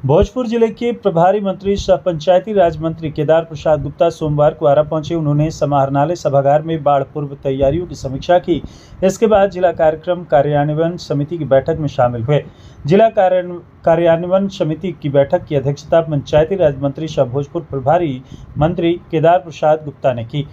भोजपुर जिले के प्रभारी मंत्री सह पंचायती राज मंत्री केदार प्रसाद गुप्ता सोमवार को आरा पहुंचे। उन्होंने समाहरणालय सभागार में बाढ़ पूर्व तैयारियों की समीक्षा की। इसके बाद जिला कार्यक्रम कार्यान्वयन समिति की बैठक में शामिल हुए। जिला कार्यान्वयन समिति की बैठक की अध्यक्षता पंचायती राज मंत्री सह भोजपुर प्रभारी मंत्री केदार प्रसाद गुप्ता ने की।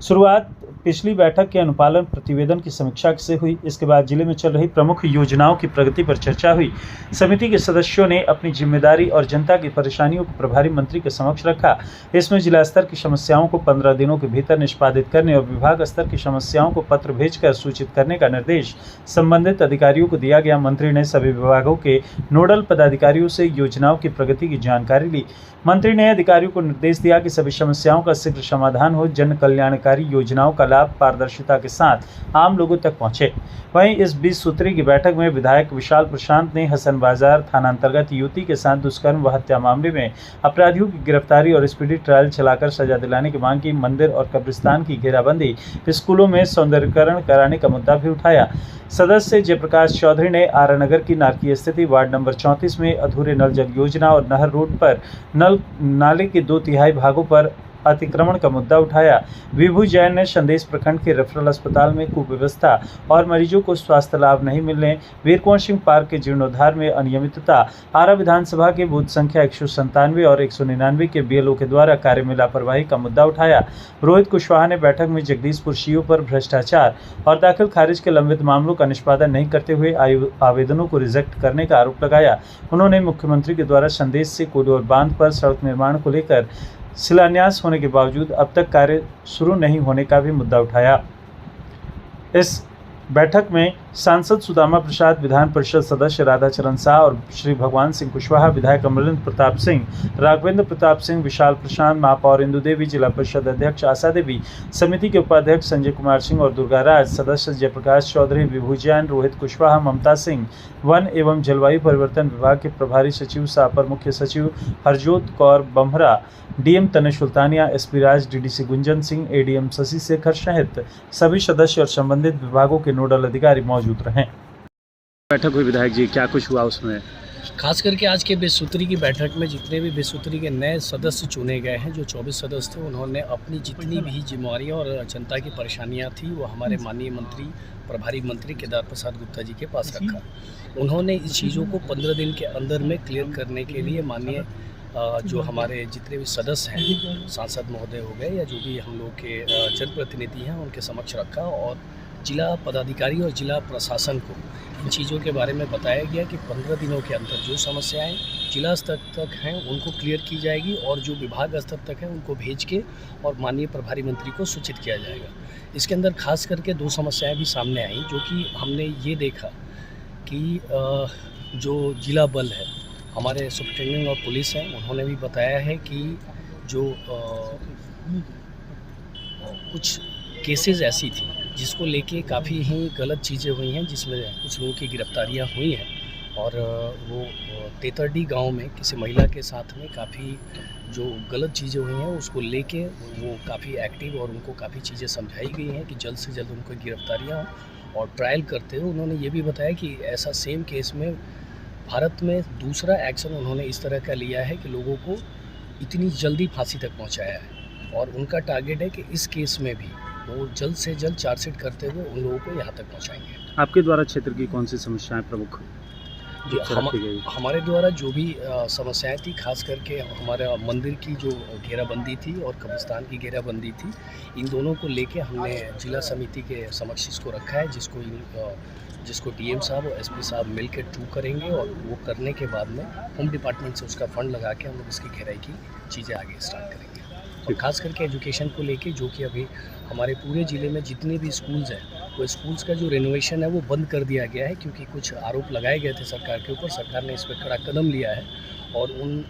शुरुआत पिछली बैठक के अनुपालन प्रतिवेदन की समीक्षा से हुई। इसके बाद जिले में चल रही प्रमुख योजनाओं की प्रगति पर चर्चा हुई। समिति के सदस्यों ने अपनी जिम्मेदारी और जनता की परेशानियों को प्रभारी मंत्री के समक्ष रखा। इसमें जिला स्तर की समस्याओं को 15 दिनों के भीतर निष्पादित करने और विभाग स्तर की समस्याओं को पत्र भेजकर सूचित करने का निर्देश संबंधित अधिकारियों को दिया गया। मंत्री ने सभी विभागों के नोडल पदाधिकारियों से योजनाओं की प्रगति की जानकारी ली। मंत्री ने अधिकारियों को निर्देश दिया कि सभी समस्याओं का शीघ्र समाधान हो। जन कल्याणकारी योजनाओं का लाभ पारदर्शिता के साथ आम लोगों तक पहुंचे। वहीं इस 20 सूत्री की बैठक में विधायक विशाल प्रशांत ने हसन बाजार थाना अंतर्गत युवती के साथ दुष्कर्म व हत्या मामले में अपराधियों की गिरफ्तारी और स्पीडी ट्रायल चलाकर सजा दिलाने की मांग की। मंदिर और कब्रिस्तान की घेराबंदी, स्कूलों में सौंदर्यीकरण कराने का मुद्दा भी उठाया। सदस्य जयप्रकाश चौधरी ने आरा नगर की नारकी स्थिति वार्ड नंबर 34 में अधूरे नल जल योजना और नहर रोड पर नाले के 2/3 भागों पर अतिक्रमण का मुद्दा उठाया। विभू जैन ने संदेश प्रखंड के रेफरल अस्पताल में कुव्यवस्था और मरीजों को स्वास्थ्य लाभ नहीं मिलने, वीर कुंवर सिंह पार्क के जीर्णोद्धार में अनियमितता, आरा विधानसभा के बूथ संख्या 197 और 199 के बीएलओ के द्वारा कार्य में लापरवाही का मुद्दा उठाया। रोहित कुशवाहा ने बैठक में जगदीशपुर सीओ पर भ्रष्टाचार और दाखिल खारिज के लंबित मामलों का निष्पादन नहीं करते हुए आवेदनों को रिजेक्ट करने का आरोप लगाया। उन्होंने मुख्यमंत्री के द्वारा संदेश से कोरिडोर बांध पर सड़क निर्माण को लेकर शिलान्यास होने के बावजूद अब तक कार्य शुरू नहीं होने का भी मुद्दा उठाया। इस बैठक में सांसद सुदामा प्रसाद, विधान परिषद सदस्य राधाचरण शाह और श्री भगवान सिंह कुशवाहा, विधायक अमरेंद्र प्रताप सिंह, राघवेंद्र प्रताप सिंह, विशाल प्रशांत, महापौर इंदु देवी, जिला परिषद अध्यक्ष आशा देवी, समिति के उपाध्यक्ष संजय कुमार सिंह और दुर्गा राज, सदस्य जयप्रकाश चौधरी, विभू जैन, रोहित कुशवाहा, ममता सिंह, वन एवं जलवायु परिवर्तन विभाग के प्रभारी सचिव शाह, अपर मुख्य सचिव हरजोत कौर बम्हरा, डीएम तनिष सुल्तानिया, एसपी राज, डीडीसी गुंजन सिंह, एडीएम शशि शेखर सहित सभी सदस्य और संबंधित विभागों के नोडल अधिकारी मौजूद रहे। बैठक हुई विधायक जी, क्या कुछ हुआ उसमें? खास करके आज के 20 सूत्री की बैठक में जितने भी 20 सूत्री के नए सदस्य चुने गए हैं, जो 24 सदस्य थे, उन्होंने अपनी जितनी भी जिम्मेवारियां और जनता की परेशानियां थी वो हमारे माननीय मंत्री, प्रभारी मंत्री केदार प्रसाद गुप्ता जी के पास रखा। उन्होंने इस चीज़ों को 15 दिन के अंदर में क्लियर करने के लिए माननीय जो हमारे जितने भी सदस्य हैं, सांसद महोदय हो गए या जो भी हम लोग के जनप्रतिनिधि हैं, उनके समक्ष रखा और जिला पदाधिकारी और जिला प्रशासन को इन चीज़ों के बारे में बताया गया कि 15 दिनों के अंदर जो समस्याएं जिला स्तर तक हैं उनको क्लियर की जाएगी और जो विभाग स्तर तक हैं उनको भेज के और माननीय प्रभारी मंत्री को सूचित किया जाएगा। इसके अंदर खास करके 2 समस्याएं भी सामने आई, जो कि हमने ये देखा कि जो जिला बल है, हमारे सुप्रिंटेंडेंट और पुलिस हैं, उन्होंने भी बताया है कि जो कुछ केसेस ऐसी थी जिसको लेके काफ़ी ही गलत चीज़ें हुई हैं, जिसमें कुछ लोगों की गिरफ्तारियां हुई हैं और वो तेतरडी गांव में किसी महिला के साथ में काफ़ी जो गलत चीज़ें हुई हैं उसको लेके वो काफ़ी एक्टिव और उनको काफ़ी चीज़ें समझाई गई हैं कि जल्द से जल्द उनको गिरफ्तारियां हों। और ट्रायल करते हुए उन्होंने ये भी बताया कि ऐसा सेम केस में भारत में दूसरा एक्शन उन्होंने इस तरह का लिया है कि लोगों को इतनी जल्दी फांसी तक पहुंचाया है और उनका टारगेट है कि इस केस में भी वो जल्द से जल्द चार्जशीट करते हुए उन लोगों को यहाँ तक पहुँचाएंगे। आपके द्वारा क्षेत्र की कौन सी समस्याएं प्रमुख हमारे द्वारा जो भी समस्याएं थी, खास करके हमारा मंदिर की जो घेराबंदी थी और कब्रिस्तान की घेराबंदी थी, इन दोनों को लेके हमने जिला समिति के समक्ष इसको रखा है, जिसको डीएम साहब और एसपी साहब मिलकर टू करेंगे और वो करने के बाद में होम डिपार्टमेंट से उसका फंड लगा के हम लोग इसकी घेराई की चीज़ें आगे स्टार्ट करेंगे। और खास करके एजुकेशन को लेके, जो कि अभी हमारे पूरे ज़िले में जितने भी स्कूल्स हैं, वो स्कूल्स का जो रेनोवेशन है वो बंद कर दिया गया है, क्योंकि कुछ आरोप लगाए गए थे सरकार के ऊपर। सरकार ने इस पर कड़ा कदम लिया है और उन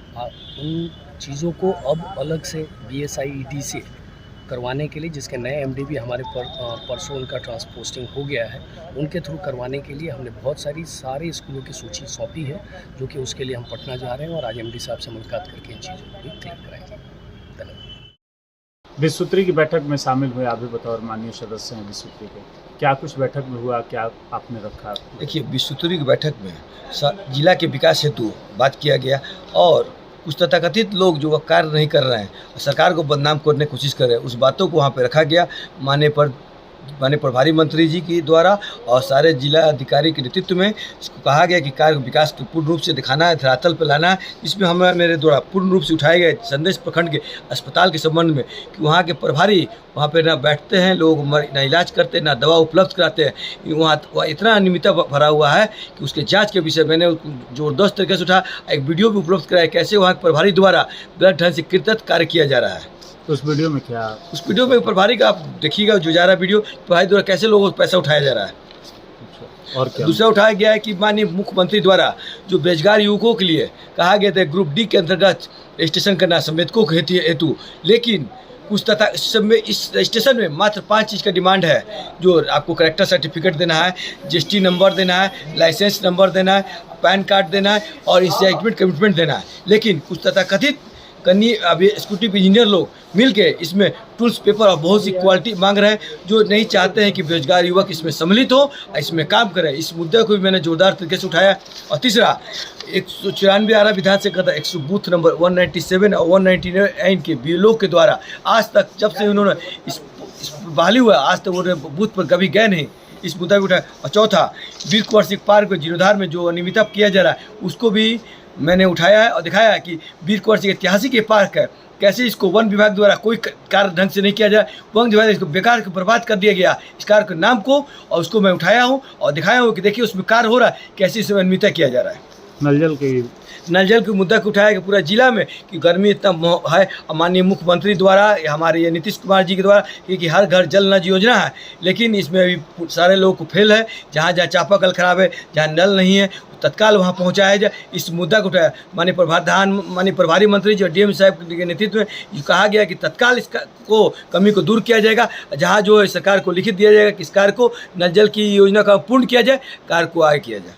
चीज़ों को अब अलग से BSIED से करवाने के लिए, जिसके नए MD भी हमारे परसों उनका ट्रांसपोस्टिंग हो गया है, उनके थ्रू करवाने के लिए हमने बहुत सारे स्कूलों की सूची सौंपी है, जो कि उसके लिए हम पटना जा रहे हैं और आज MD साहब से मुलाकात करके इन चीज़ों को भी क्लियर कराएंगे। धन्यवाद। विश्व सूत्री की बैठक में शामिल हुए आप भी बतौर माननीय सदस्य हैं विश्व सूत्री के, क्या कुछ बैठक में हुआ, क्या आपने रखा? देखिए, विश्व सूत्री की बैठक में जिला के विकास हेतु बात किया गया और कुछ तथाकथित लोग जो कार्य नहीं कर रहे हैं, सरकार को बदनाम करने की कोशिश कर रहे हैं, उस बातों को वहाँ पे रखा गया माननीय प्रभारी मंत्री जी के द्वारा और सारे जिला अधिकारी के नेतृत्व में। इसको कहा गया कि कार्य विकास को पूर्ण रूप से दिखाना है, धरातल पर लाना है। इसमें हमें मेरे द्वारा पूर्ण रूप से उठाए गए संदेश प्रखंड के अस्पताल के संबंध में कि वहाँ के प्रभारी वहाँ पर ना बैठते हैं, लोग ना इलाज करते हैं, ना दवा उपलब्ध कराते हैं। वहाँ इतना अनियमितता भरा हुआ है कि उसके जाँच के विषय मैंने ज़बरदस्त तरीके से उठा, एक वीडियो भी उपलब्ध कराया कैसे वहाँ के प्रभारी द्वारा गलत ढंग से कृतज्ञ कार्य किया जा रहा है। उस वीडियो में क्या? उस वीडियो में प्रभारी का आप देखिएगा जो जा रहा है वीडियो, प्रभारी द्वारा कैसे लोगों को पैसा उठाया जा रहा है। और क्या? दूसरा उठाया गया है कि माननीय मुख्यमंत्री द्वारा जो बेरोजगार युवकों के लिए कहा गया था ग्रुप डी के अंतर्गत रजिस्ट्रेशन करना संवेदकों के हेतु, लेकिन कुछ तथा इस रजिस्ट्रेशन में मात्र 5 चीज़ का डिमांड है, जो आपको करेक्टर सर्टिफिकेट देना है, जीएसटी नंबर देना है, लाइसेंस नंबर देना है, पैन कार्ड देना है और इंस्टॉलमेंट कमिटमेंट देना है। लेकिन कुछ तथाकथित अभी एक्जीक्यूटिव इंजीनियर लोग मिलके इसमें टूल्स पेपर और बहुत सी क्वालिटी मांग रहे हैं, जो नहीं चाहते हैं कि बेरोजगार युवक इसमें सम्मिलित हो, इसमें काम करें। इस मुद्दे को भी मैंने जोरदार तरीके से उठाया। और तीसरा 194 आरा विधान से कहा 100 बूथ नंबर 197 और 199 के बीएलओ के द्वारा आज तक जब से उन्होंने इस बहाली हुआ आज तक वो बूथ पर कभी गए नहीं, इस मुद्दा को उठाया। और चौथा वीर कुंवर सिंह पार्क जीर्णोद्धार में जो अनियमितता किया जा रहा है उसको भी मैंने उठाया है और दिखाया है कि वीर कुंवर सिंह ऐतिहासिक ये पार्क है, कैसे इसको वन विभाग द्वारा कोई कार्य ढंग से नहीं किया जाए, वन विभाग इसको बेकार बर्बाद कर दिया गया इस कार्य के नाम को, और उसको मैं उठाया हूँ और दिखाया हूँ कि देखिए उसमें कार्य हो रहा है, कैसे इसमें अनियमितता किया जा रहा है। नल जल के मुद्दा को उठाया कि पूरा जिला में कि गर्मी इतना है और माननीय मुख्यमंत्री द्वारा हमारे ये नीतीश कुमार जी के द्वारा कि हर घर जल नल योजना है, लेकिन इसमें अभी सारे लोगों को फेल है। जहाँ जहाँ चापाकल खराब है, जहाँ नल नहीं है तत्काल वहाँ पहुँचाया जाए, इस मुद्दा को उठाया। माननीय प्रभारी मंत्री जी और डीएम साहब के नेतृत्व में कहा गया कि तत्काल इसका कमी को दूर किया जाएगा। जहाँ जो है सरकार को लिखित दिया जाएगा कि इस कार्य को नल जल की योजना का पूर्ण किया जाए, कार्य को आगे किया जाए।